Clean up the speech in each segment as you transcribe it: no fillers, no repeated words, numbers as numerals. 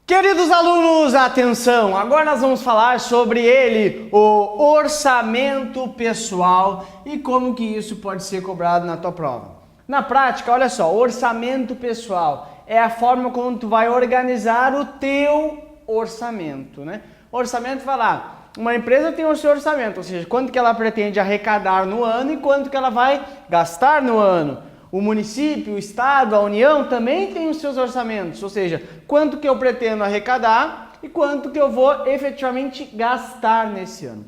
Queridos alunos, atenção! Agora nós vamos falar sobre ele, o orçamento pessoal e como que isso pode ser cobrado na tua prova. Na prática, olha só, orçamento pessoal é a forma como tu vai organizar o teu orçamento, né? Orçamento vai lá, uma empresa tem o seu orçamento, ou seja, quanto que ela pretende arrecadar no ano e quanto que ela vai gastar no ano. O município, o estado, a União também tem os seus orçamentos, ou seja, quanto que eu pretendo arrecadar e quanto que eu vou efetivamente gastar nesse ano.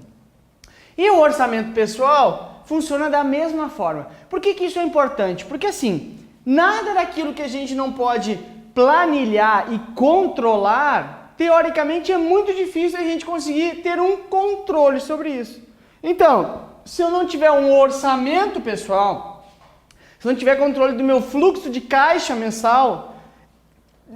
E o orçamento pessoal funciona da mesma forma. Por que que isso é importante? Porque assim, nada daquilo que a gente não pode planilhar e controlar, teoricamente é muito difícil a gente conseguir ter um controle sobre isso. Então, se eu não tiver um orçamento pessoal, se eu não tiver controle do meu fluxo de caixa mensal,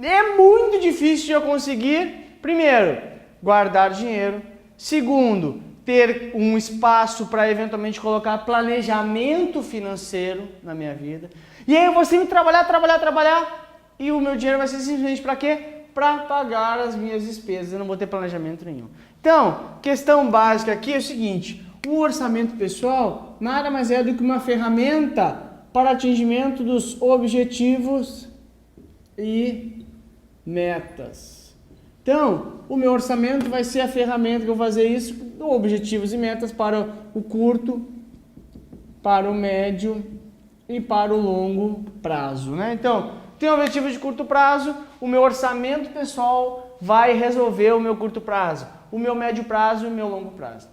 é muito difícil de eu conseguir, primeiro, guardar dinheiro, segundo, ter um espaço para eventualmente colocar planejamento financeiro na minha vida. E aí eu vou sempre trabalhar e o meu dinheiro vai ser simplesmente para quê? Para pagar as minhas despesas, eu não vou ter planejamento nenhum. Então, questão básica aqui é o seguinte, o orçamento pessoal nada mais é do que uma ferramenta para atingimento dos objetivos e metas. Então, o meu orçamento vai ser a ferramenta que eu vou fazer isso, objetivos e metas para o curto, para o médio e para o longo prazo, né? Então, tem objetivos de curto prazo, o meu orçamento pessoal vai resolver o meu curto prazo, o meu médio prazo e o meu longo prazo.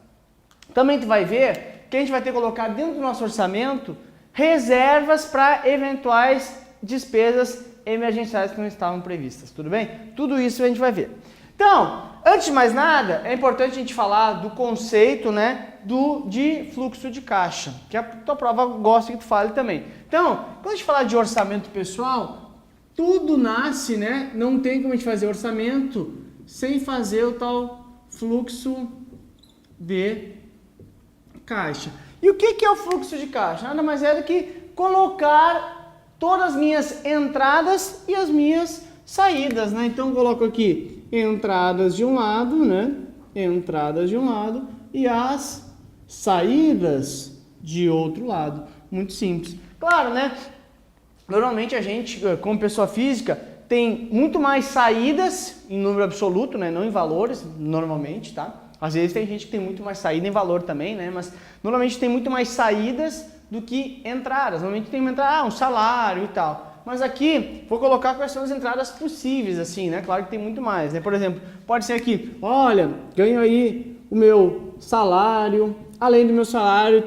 Também tu vai ver que a gente vai ter que colocar dentro do nosso orçamento reservas para eventuais despesas emergenciais que não estavam previstas, tudo bem? Tudo isso a gente vai ver. Então, antes de mais nada, é importante a gente falar do conceito, né, de fluxo de caixa, que a tua prova gosta que tu fale também. Então, quando a gente falar de orçamento pessoal, tudo nasce, né, não tem como a gente fazer orçamento sem fazer o tal fluxo de caixa. E o que é o fluxo de caixa? Nada mais é do que colocar todas as minhas entradas e as minhas saídas, né? Então, eu coloco aqui entradas de um lado, né? Entradas de um lado e as saídas de outro lado. Muito simples. Claro, né? Normalmente a gente, como pessoa física, tem muito mais saídas em número absoluto, né? Não em valores, normalmente, tá? Às vezes tem gente que tem muito mais saída em valor também, né? Mas normalmente tem muito mais saídas do que entradas. Normalmente tem uma entrada, um salário e tal. Mas aqui, vou colocar quais são as entradas possíveis, assim, né? Claro que tem muito mais, né? Por exemplo, pode ser aqui, olha, ganho aí o meu salário, além do meu salário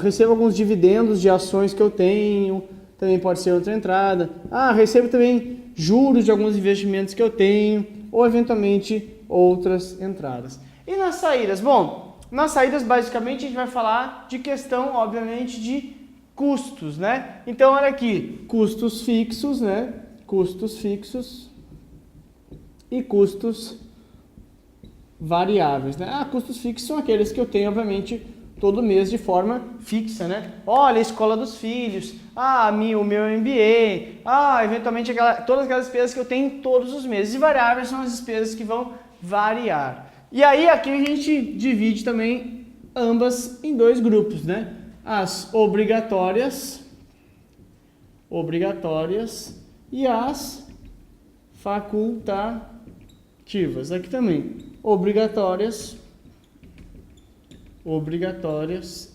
recebo alguns dividendos de ações que eu tenho, também pode ser outra entrada. Recebo também juros de alguns investimentos que eu tenho, ou eventualmente outras entradas. E nas saídas? Bom, nas saídas basicamente a gente vai falar de questão, obviamente, de custos, né? Então, olha aqui, custos fixos, né? Custos fixos e custos variáveis, né? Custos fixos são aqueles que eu tenho, obviamente, todo mês de forma fixa, né? Olha, a escola dos filhos, o meu MBA, eventualmente todas aquelas despesas que eu tenho todos os meses. E variáveis são as despesas que vão variar. E aí aqui a gente divide também ambas em dois grupos, né? As obrigatórias e as facultativas. Aqui também, obrigatórias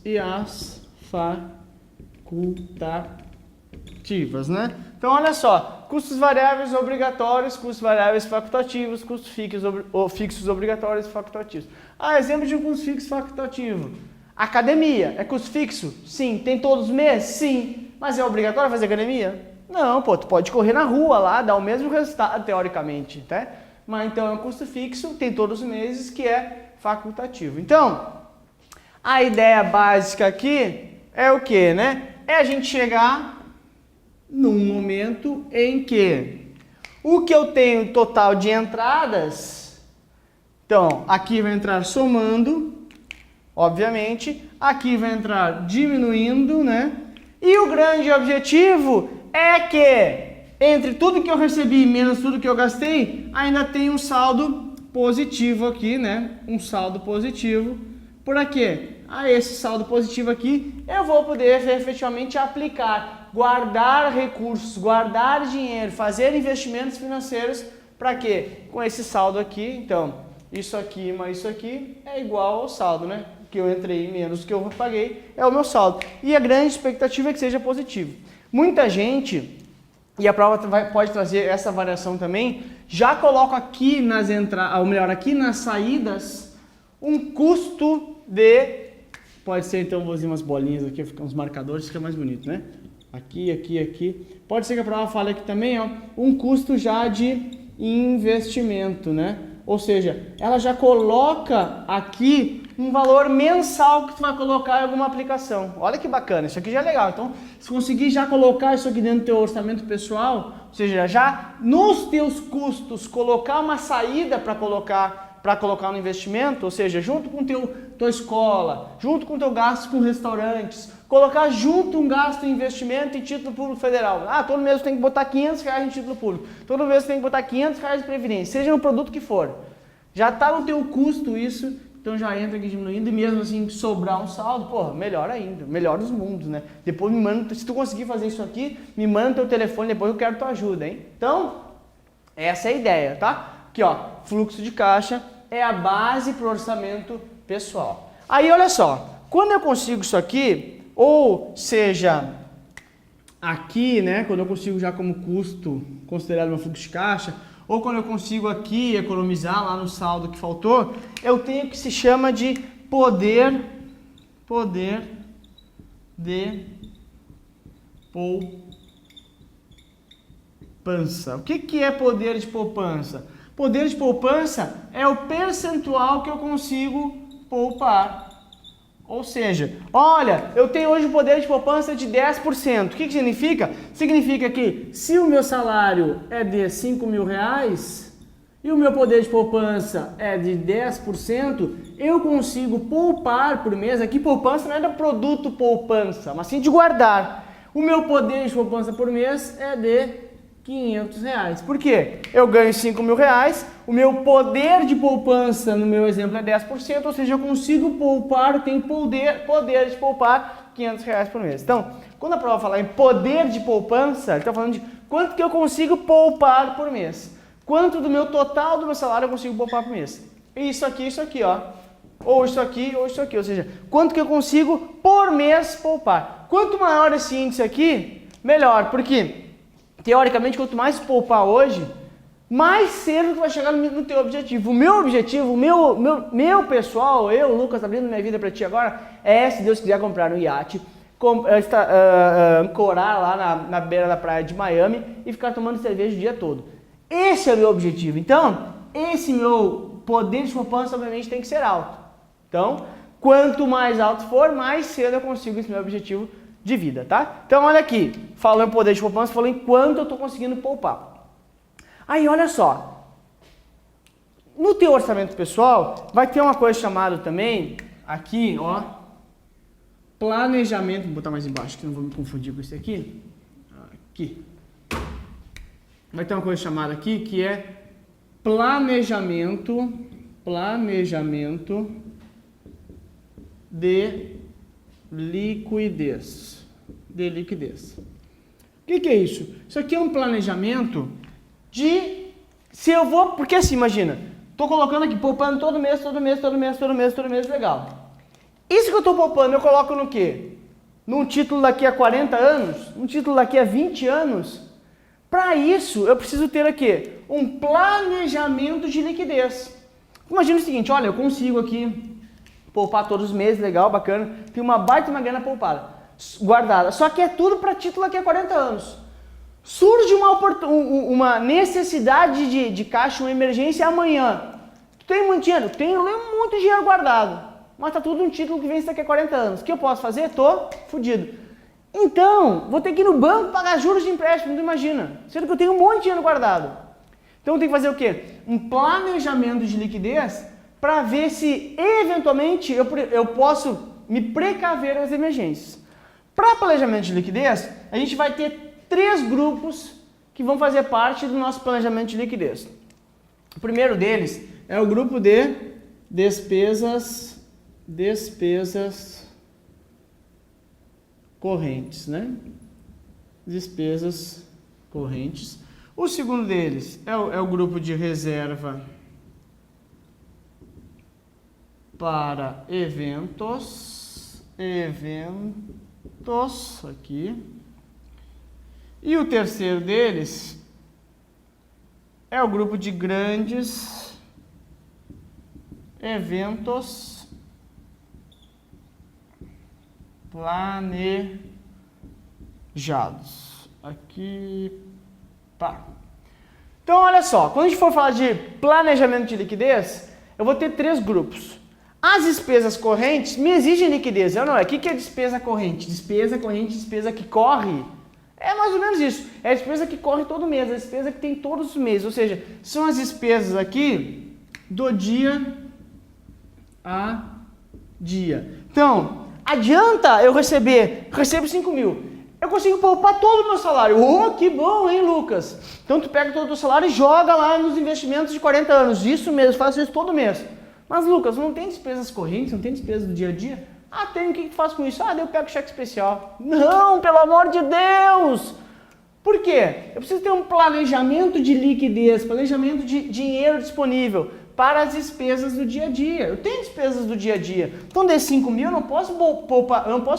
e as facultativas, né? Então, olha só, custos variáveis obrigatórios, custos variáveis facultativos, custos fixos obrigatórios e facultativos. Exemplo de um custo fixo facultativo. Academia, é custo fixo? Sim. Tem todos os meses? Sim. Mas é obrigatório fazer academia? Não, tu pode correr na rua lá, dá o mesmo resultado, teoricamente, tá? Mas então é um custo fixo, tem todos os meses, que é facultativo. Então, a ideia básica aqui é o quê, né? É a gente chegar num momento em que o que eu tenho total de entradas, então aqui vai entrar somando, obviamente, aqui vai entrar diminuindo, né? E o grande objetivo é que Entre tudo que eu recebi menos tudo que eu gastei, ainda tem um saldo positivo aqui, né? Um saldo positivo. Por quê? Esse saldo positivo aqui eu vou poder efetivamente aplicar, guardar recursos, guardar dinheiro, fazer investimentos financeiros. Para quê? Com esse saldo aqui, então, isso aqui mais isso aqui é igual ao saldo, né? Que eu entrei menos que eu paguei é o meu saldo. E a grande expectativa é que seja positivo. Muita gente, e a prova pode trazer essa variação também, já coloca aqui nas entradas, ou melhor, aqui nas saídas, um custo de... Pode ser, então, vou fazer umas bolinhas aqui, ficar uns marcadores, fica mais bonito, né? Aqui, aqui, aqui. Pode ser que a prova fale aqui também, ó, um custo já de investimento, né? Ou seja, ela já coloca aqui um valor mensal que tu vai colocar em alguma aplicação. Olha que bacana, isso aqui já é legal. Então, se conseguir já colocar isso aqui dentro do teu orçamento pessoal, ou seja, já nos teus custos colocar uma saída para colocar no investimento, ou seja, junto com tua escola, junto com teu gasto com restaurantes, colocar junto um gasto em investimento em título público federal. Todo mês tu tem que botar R$500 em título público, todo mês tu tem que botar R$500 de previdência, seja no produto que for. Já está no teu custo isso, então já entra aqui diminuindo e mesmo assim sobrar um saldo, porra, melhor ainda, melhor dos mundos, né? Depois me manda, se tu conseguir fazer isso aqui, me manda teu telefone, depois eu quero tua ajuda, hein? Então, essa é a ideia, tá? Aqui, ó, fluxo de caixa é a base para o orçamento pessoal. Aí, olha só, quando eu consigo isso aqui, ou seja, aqui, né, quando eu consigo já como custo considerado meu fluxo de caixa, ou quando eu consigo aqui economizar lá no saldo que faltou, eu tenho o que se chama de poder de poupança. O que é poder de poupança? Poder de poupança é o percentual que eu consigo poupar. Ou seja, olha, eu tenho hoje um poder de poupança de 10%. O que significa? Significa que se o meu salário é de R$5.000 e o meu poder de poupança é de 10%, eu consigo poupar por mês. Aqui poupança não é do produto poupança, mas sim de guardar. O meu poder de poupança por mês é de R$500. Por quê? Eu ganho R$5.000, o meu poder de poupança no meu exemplo é 10%, ou seja, eu consigo poupar, eu tenho poder de poupar R$500 por mês. Então, quando a prova falar em poder de poupança, ele está falando de quanto que eu consigo poupar por mês. Quanto do meu total do meu salário eu consigo poupar por mês. Isso aqui, ó. Ou isso aqui, ou isso aqui. Ou seja, quanto que eu consigo por mês poupar. Quanto maior esse índice aqui, melhor. Porque, teoricamente, quanto mais poupar hoje, mais cedo tu vai chegar no teu objetivo. O meu objetivo, meu pessoal, eu, Lucas, abrindo minha vida para ti agora, é, se Deus quiser, comprar um iate, corar lá na beira da praia de Miami e ficar tomando cerveja o dia todo. Esse é o meu objetivo. Então, esse meu poder de poupança, obviamente, tem que ser alto. Então, quanto mais alto for, mais cedo eu consigo esse meu objetivo de vida, tá? Então, olha aqui, falou em poder de poupança, falou em quanto eu estou conseguindo poupar. Aí, olha só, no teu orçamento pessoal, vai ter uma coisa chamada também, aqui, ó, planejamento, vou botar mais embaixo, que não vou me confundir com esse aqui, aqui. Vai ter uma coisa chamada aqui, que é planejamento de liquidez. O que é isso? Isso aqui é um planejamento de, se eu vou, porque assim, imagina, tô colocando aqui, poupando todo mês, legal. Isso que eu tô poupando, eu coloco no quê? Num título daqui a 40 anos? Num título daqui a 20 anos? Para isso, eu preciso ter aqui um planejamento de liquidez. Imagina o seguinte, olha, eu consigo aqui poupar todos os meses, legal, bacana, tem uma baita uma grana poupada, guardada, só que é tudo para título daqui a 40 anos. Surge uma necessidade de caixa, uma emergência amanhã. Tu tem muito dinheiro? Tenho muito dinheiro guardado, mas tá tudo um título que vence daqui a 40 anos. O que eu posso fazer? Tô fudido. Então, vou ter que ir no banco pagar juros de empréstimo, não imagina. Sendo que eu tenho um monte de dinheiro guardado. Então eu tenho que fazer o quê? Um planejamento de liquidez para ver se, eventualmente, eu posso me precaver das emergências. Para planejamento de liquidez, a gente vai ter 3 grupos que vão fazer parte do nosso planejamento de liquidez. O primeiro deles é o grupo de despesas correntes, né? Despesas correntes. O segundo deles é o grupo de reserva para eventos aqui. E o terceiro deles é o grupo de grandes eventos planejados. Aqui, pá. Então, olha só, quando a gente for falar de planejamento de liquidez, eu vou ter 3 grupos. As despesas correntes me exigem liquidez, ou não é? O que é despesa corrente? Despesa corrente, despesa que corre. É mais ou menos isso. É a despesa que corre todo mês, a despesa que tem todos os meses. Ou seja, são as despesas aqui do dia a dia. Então, adianta eu recebo 5 mil. Eu consigo poupar todo o meu salário. Oh, que bom, hein, Lucas? Então, tu pega todo o teu salário e joga lá nos investimentos de 40 anos. Isso mesmo, faço isso todo mês. Mas, Lucas, não tem despesas correntes, não tem despesas do dia a dia? Ah, tem, o que tu faz com isso? Ah, daí eu pego cheque especial. Não, pelo amor de Deus! Por quê? Eu preciso ter um planejamento de liquidez, planejamento de dinheiro disponível para as despesas do dia a dia. Eu tenho despesas do dia a dia. Então, desses 5 mil, eu não posso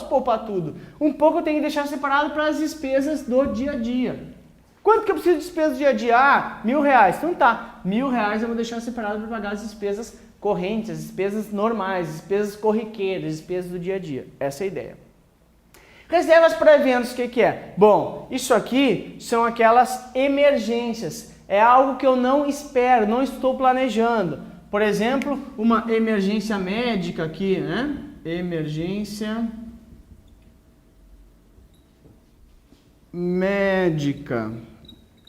poupar tudo. Um pouco eu tenho que deixar separado para as despesas do dia a dia. Quanto que eu preciso de despesas do dia a dia? Ah, R$1.000. Então tá, R$1.000 eu vou deixar separado para pagar as despesas correntes, as despesas normais, as despesas corriqueiras, as despesas do dia a dia. Essa é a ideia. Reservas para eventos, o que é? Bom, isso aqui são aquelas emergências. É algo que eu não espero, não estou planejando. Por exemplo, uma emergência médica aqui, né? Emergência médica.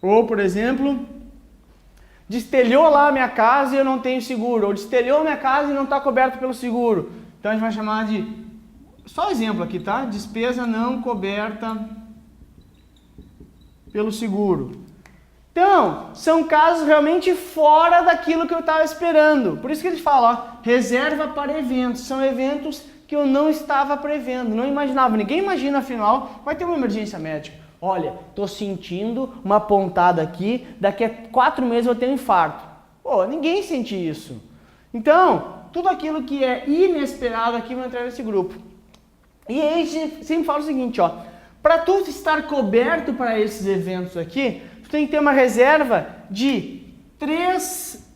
Ou, por exemplo, destelhou lá a minha casa e eu não tenho seguro. Ou destelhou a minha casa e não está coberto pelo seguro. Então a gente vai chamar de... Só exemplo aqui, tá? Despesa não coberta pelo seguro. Então, são casos realmente fora daquilo que eu estava esperando. Por isso que eles falam, ó, reserva para eventos. São eventos que eu não estava prevendo, não imaginava. Ninguém imagina, afinal, vai ter uma emergência médica. Olha, estou sentindo uma pontada aqui, daqui a 4 meses eu vou ter um infarto. Pô, ninguém sente isso. Então, tudo aquilo que é inesperado aqui vai entrar nesse grupo. E aí a gente sempre fala o seguinte, ó, para tu estar coberto para esses eventos aqui, tu tem que ter uma reserva de 3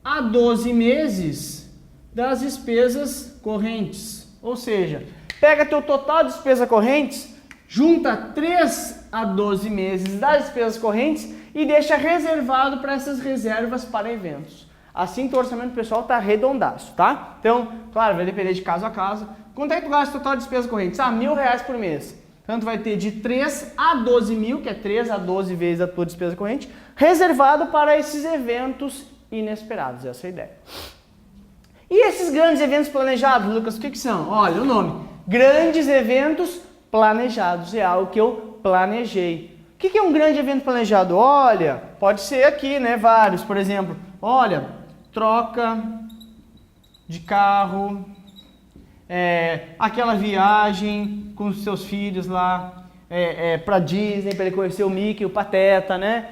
a 12 meses das despesas correntes. Ou seja, pega teu total de despesas correntes, junta 3 a 12 meses das despesas correntes e deixa reservado para essas reservas para eventos. Assim teu orçamento pessoal está redondaço, tá? Então, claro, vai depender de caso a caso. Quanto é que tu gasta total de despesas correntes? Ah, R$1.000 por mês. Então, tu vai ter de 3 a 12 mil, que é 3 a 12 vezes a tua despesa corrente, reservado para esses eventos inesperados. Essa é a ideia. E esses grandes eventos planejados, Lucas, o que são? Olha o nome. Grandes eventos planejados. É algo que eu planejei. O que é um grande evento planejado? Olha, pode ser aqui, né? Vários. Por exemplo, olha, troca de carro, aquela viagem com os seus filhos lá para Disney, para ele conhecer o Mickey, o Pateta, né?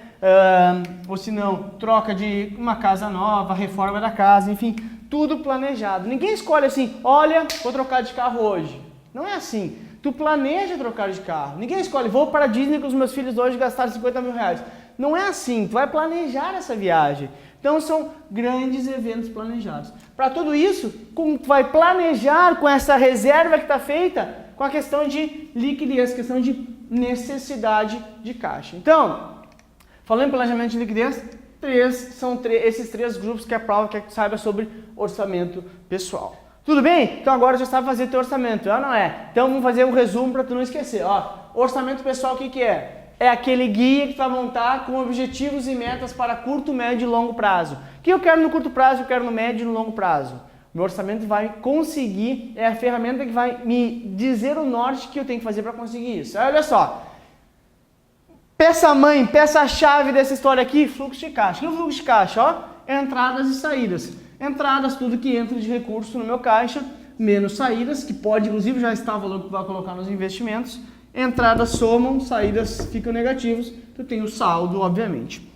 Ou se não, troca de uma casa nova, reforma da casa, enfim, tudo planejado. Ninguém escolhe assim, olha, vou trocar de carro hoje. Não é assim. Tu planeja trocar de carro. Ninguém escolhe, vou para Disney com os meus filhos hoje gastar R$50 mil. Não é assim, tu vai planejar essa viagem. Então são grandes eventos planejados. Para tudo isso, como tu vai planejar com essa reserva que está feita, com a questão de liquidez, questão de necessidade de caixa. Então, falando em planejamento de liquidez, esses 3 grupos que é a prova que tu saiba sobre orçamento pessoal. Tudo bem? Então agora já sabe fazer teu orçamento, não é? Então vamos fazer um resumo para tu não esquecer. Ó, orçamento pessoal, o que é? É aquele guia que tu vai montar com objetivos e metas para curto, médio e longo prazo. O que eu quero no curto prazo, eu quero no médio e no longo prazo. Meu orçamento vai conseguir, é a ferramenta que vai me dizer o norte que eu tenho que fazer para conseguir isso. Aí, olha só, peça-chave dessa história aqui, fluxo de caixa. O que é o fluxo de caixa? Ó, entradas e saídas. Entradas, tudo que entra de recurso no meu caixa, menos saídas, que pode, inclusive, já está o valor que vai colocar nos investimentos. Entradas somam, saídas ficam negativos, tu tem o saldo, obviamente.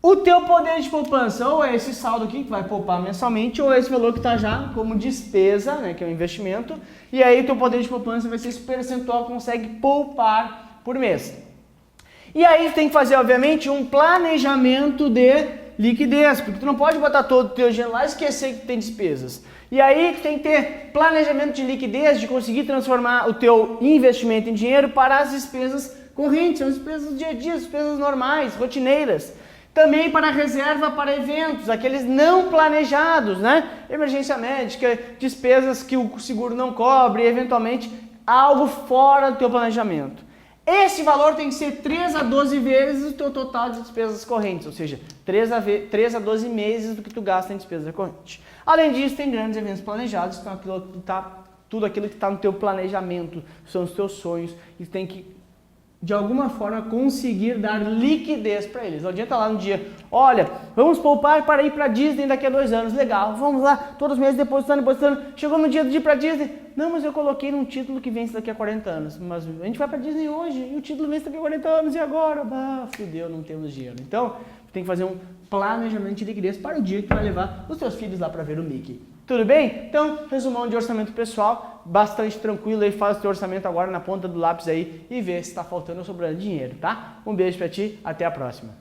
O teu poder de poupança, ou é esse saldo aqui que vai poupar mensalmente, ou é esse valor que está já como despesa, né, que é um investimento, e aí o teu poder de poupança vai ser esse percentual que consegue poupar por mês. E aí tu tem que fazer, obviamente, um planejamento de liquidez, porque tu não pode botar todo o teu dinheiro lá e esquecer que tem despesas. E aí tu tem que ter planejamento de liquidez, de conseguir transformar o teu investimento em dinheiro para as despesas correntes, as despesas do dia a dia, as despesas normais, rotineiras. Também para reserva para eventos, aqueles não planejados, né? Emergência médica, despesas que o seguro não cobre, eventualmente algo fora do teu planejamento. Esse valor tem que ser 3 a 12 vezes o teu total de despesas correntes, ou seja, 3 a 12 meses do que tu gasta em despesa corrente. Além disso, tem grandes eventos planejados, então tudo aquilo que está no teu planejamento, são os teus sonhos, e tu tem que de alguma forma conseguir dar liquidez para eles. Não adianta lá no dia, olha, vamos poupar para ir para Disney daqui a 2 anos, legal, vamos lá, todos os meses depositando, chegou no dia de ir para Disney, não, mas eu coloquei num título que vence daqui a 40 anos, mas a gente vai para Disney hoje e o título vence daqui a 40 anos e agora? Bah, fudeu, não temos dinheiro. Então, tem que fazer um planejamento de liquidez para o dia que tu vai levar os teus filhos lá para ver o Mickey. Tudo bem? Então, resumão de orçamento pessoal, bastante tranquilo aí, faz o teu orçamento agora na ponta do lápis aí e vê se está faltando ou sobrando dinheiro, tá? Um beijo pra ti, até a próxima.